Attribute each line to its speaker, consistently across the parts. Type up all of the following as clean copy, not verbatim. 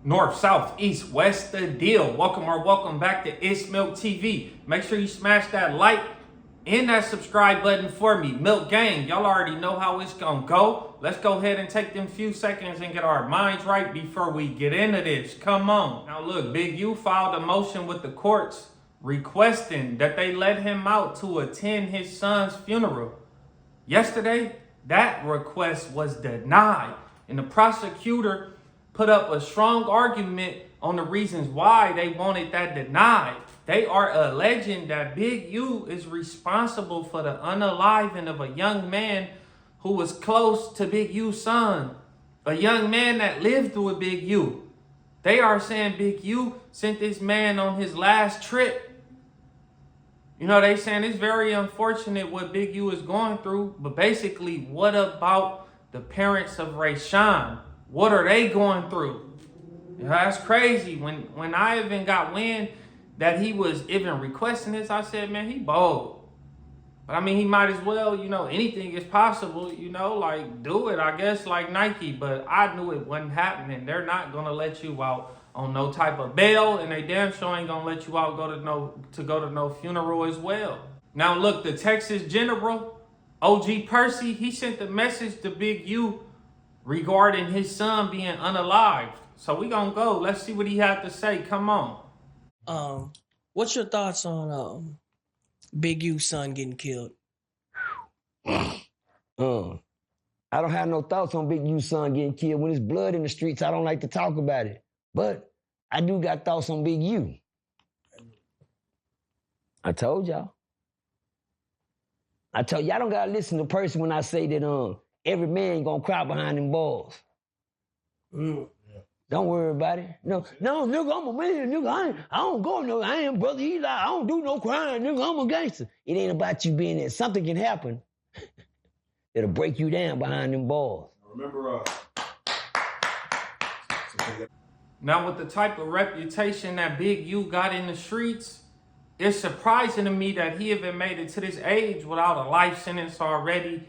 Speaker 1: North, south, east, west, the deal. Welcome back to It's Milk TV. Make sure you smash that like and that subscribe button for me. Milk Gang, y'all already know how it's gonna go. Let's go ahead and take them few seconds and get our minds right before we get into this. Come on. Now look, Big U filed a motion with the courts requesting that they let him out to attend his son's funeral. Yesterday, that request was denied, and the prosecutor put up a strong argument on the reasons why they wanted that denied. They are alleging that Big U is responsible for the unaliving of a young man who was close to Big U's son, a young man that lived with Big U. They are saying Big U sent this man on his last trip. You know, they saying it's very unfortunate what Big U is going through, but basically, what about the parents of Rayshawn? What are they going through? Yeah, that's crazy. When I even got wind that he was even requesting this, I said, man, he bold. But I mean, he might as well, anything is possible, like do it, I guess, like Nike. But I knew it wasn't happening. They're not going to let you out on no type of bail, and they damn sure ain't going to let you out go to no funeral as well. Now, look, the Texas General, OG Percy, he sent a message to Big U regarding his son being unalived. So we gonna go. Let's see what he had to say. Come on.
Speaker 2: What's your thoughts on Big U's son getting killed?
Speaker 3: I don't have no thoughts on Big U's son getting killed. When there's blood in the streets, I don't like to talk about it. But I do got thoughts on Big U. I told y'all. Y'all don't gotta listen to Percy when I say that every man gonna cry behind them balls. Yeah. Don't worry about it. No, nigga, I'm a man, nigga. I don't go no, I ain't brother Eli. I don't do no crime, nigga. I'm a gangster. It ain't about you being there. Something can happen that'll break you down behind them balls.
Speaker 4: Remember,
Speaker 1: Now, with the type of reputation that Big U got in the streets, it's surprising to me that he even made it to this age without a life sentence already,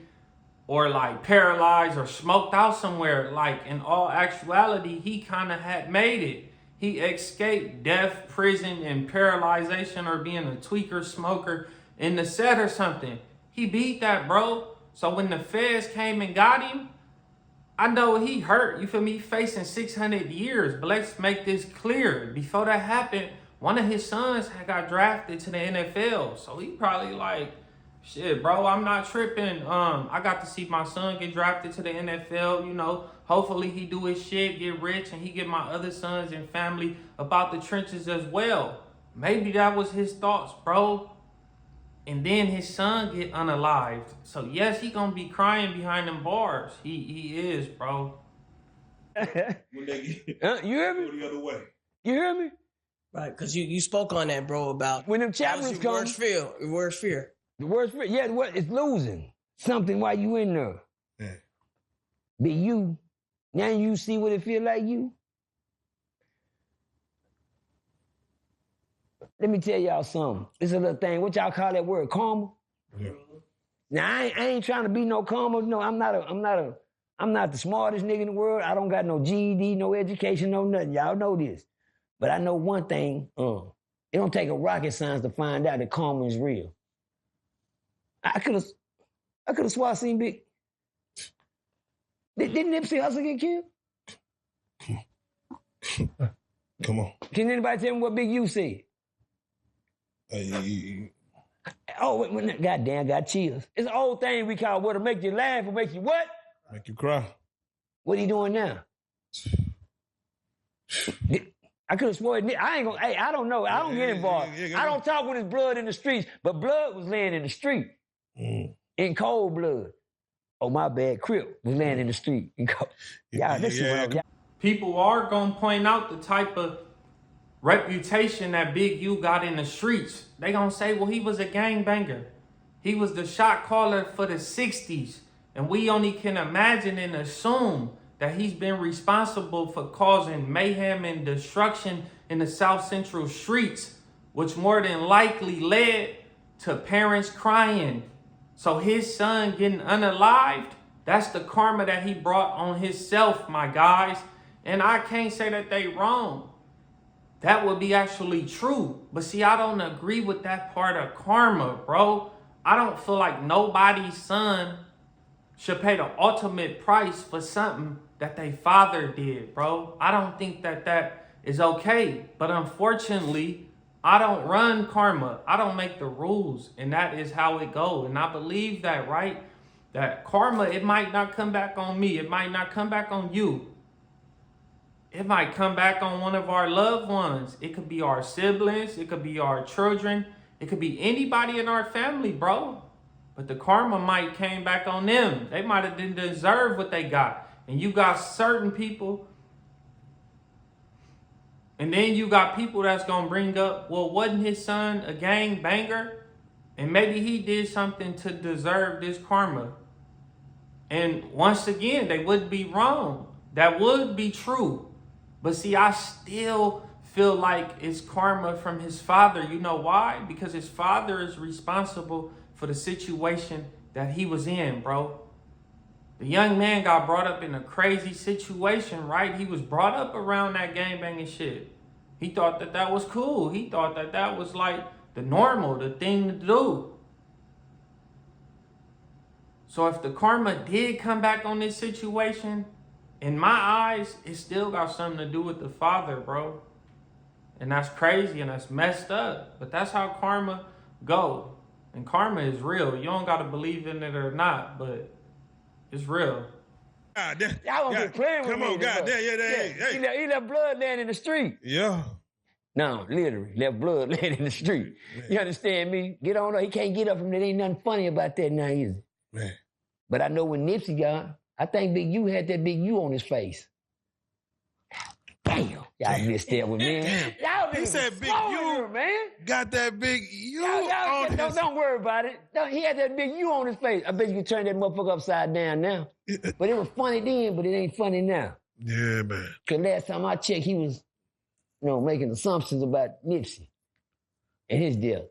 Speaker 1: or like paralyzed or smoked out somewhere. Like, in all actuality, he kind of had made it. He escaped death, prison, and paralyzation, or being a tweaker, smoker in the set or something. He beat that, bro. So when the feds came and got him, I know he hurt. You feel me? Facing 600 years. But let's make this clear. Before that happened, one of his sons had got drafted to the NFL. So he probably like, shit, bro, I'm not tripping. I got to see my son get drafted to the NFL, Hopefully he do his shit, get rich, and he get my other sons and family about the trenches as well. Maybe that was his thoughts, bro. And then his son get unalived. So yes, he gonna be crying behind them bars. He is, bro.
Speaker 4: when they
Speaker 3: You hear me?
Speaker 4: go the other way.
Speaker 3: You hear me?
Speaker 2: Right, because you spoke on that, bro, about
Speaker 3: When them chaplains come,
Speaker 2: worst fear.
Speaker 3: the worst fear, yeah, it's losing something while you in there.
Speaker 4: Yeah.
Speaker 3: But you, now you see what it feel like you. Let me tell y'all something. It's a little thing. What y'all call that word? Karma.
Speaker 4: Yeah.
Speaker 3: Now I ain't trying to be no karma. No, I'm not the smartest nigga in the world. I don't got no GED, no education, no nothing. Y'all know this. But I know one thing. It don't take a rocket science to find out that karma is real. I could have swore I seen Big. Didn't Nipsey Hussle get killed?
Speaker 4: Come on.
Speaker 3: Can anybody tell me what Big U said? Oh, goddamn, got chills. It's an old thing we call what'll make you laugh or make you what?
Speaker 4: Make you cry.
Speaker 3: What he doing now? I could have sworn. I ain't gonna. Hey, I don't know. I don't get involved. I don't talk with his blood in the streets, but blood was laying in the street in cold blood. Oh, my bad. Crip was laying in the street in cold. Y'all, this is what I'm.
Speaker 1: People are gonna point out the type of reputation that Big U got in the streets. They gonna say, well, he was a gangbanger. He was the shot caller for the 60s. And we only can imagine and assume that he's been responsible for causing mayhem and destruction in the South Central streets, which more than likely led to parents crying. So his son getting unalived, that's the karma that he brought on himself, my guys. And I can't say that they wrong. That would be actually true. But see, I don't agree with that part of karma, bro. I don't feel like nobody's son should pay the ultimate price for something that their father did, bro. I don't think that that is okay. But unfortunately, I don't run karma. I don't make the rules. And that is how it goes. And I believe that, right? That karma, it might not come back on me. It might not come back on you. It might come back on one of our loved ones. It could be our siblings. It could be our children. It could be anybody in our family, bro. But the karma might came back on them. They might have didn't deserve what they got. And you got certain people. And then you got people that's going to bring up, well, wasn't his son a gang banger? And maybe he did something to deserve this karma. And once again, they would be wrong. That would be true. But see, I still feel like it's karma from his father. You know why? Because his father is responsible for the situation that he was in, bro. The young man got brought up in a crazy situation, right? He was brought up around that gangbanging shit. He thought that that was cool. He thought that that was like the normal, the thing to do. So if the karma did come back on this situation, in my eyes, it still got something to do with the father, bro. And that's crazy and that's messed up. But that's how karma go. And karma is real. You don't got to believe in it or not, but it's real.
Speaker 3: God damn. Y'all gonna be playing with me.
Speaker 4: Come on, God damn. Yeah.
Speaker 3: He left blood laying in the street.
Speaker 4: Yeah.
Speaker 3: No, literally, left blood laying in the street. Man. You understand me? Get on up. He can't get up from there. Ain't nothing funny about that now, is it?
Speaker 4: Man.
Speaker 3: But I know when Nipsey got, I think Big U had that Big U on his face. Damn. Y'all missed that with me. Y'all
Speaker 4: He said Big U,
Speaker 3: man.
Speaker 4: Got that Big U
Speaker 3: y'all,
Speaker 4: on his...
Speaker 3: Don't worry about it. He had that Big U on his face. I bet you can turn that motherfucker upside down now. But it was funny then, but it ain't funny now.
Speaker 4: Yeah, man.
Speaker 3: Because last time I checked, he was, making assumptions about Nipsey and his death.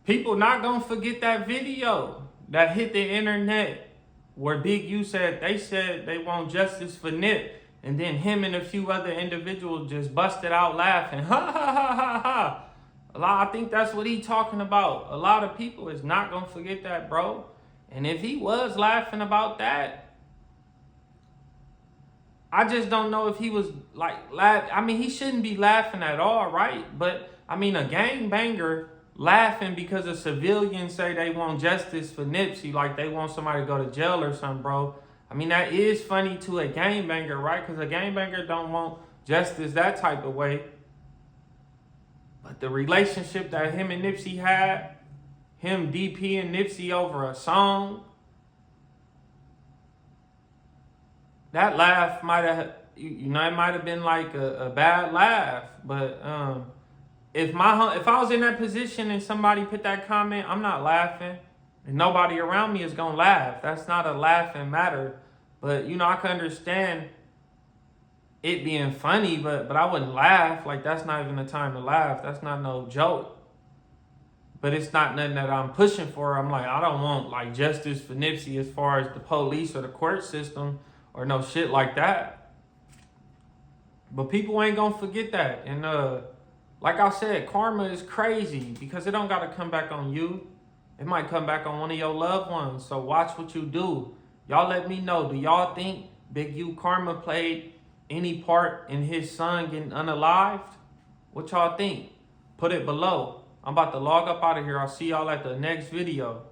Speaker 1: People not going to forget that video that hit the internet where Big U said they want justice for Nip. And then him and a few other individuals just busted out laughing. Ha, ha, ha, ha, ha. I think that's what he talking about. A lot of people is not going to forget that, bro. And if he was laughing about that, I just don't know if he was he shouldn't be laughing at all, right? But, a gangbanger laughing because a civilians say they want justice for Nipsey, like they want somebody to go to jail or something, bro. That is funny to a gangbanger, right? Because a gangbanger don't want justice that type of way. But the relationship that him and Nipsey had, him DP and Nipsey over a song, that laugh might have, it might have been like a bad laugh. But if I was in that position and somebody put that comment, I'm not laughing. And nobody around me is going to laugh. That's not a laughing matter. But, I can understand it being funny, but I wouldn't laugh. Like, that's not even the time to laugh. That's not no joke. But it's not nothing that I'm pushing for. I'm like, I don't want, justice for Nipsey as far as the police or the court system or no shit like that. But people ain't going to forget that. And, like I said, karma is crazy because it don't got to come back on you. It might come back on one of your loved ones. So watch what you do. Y'all let me know. Do y'all think Big U karma played any part in his son getting unalived? What y'all think? Put it below. I'm about to log up out of here. I'll see y'all at the next video.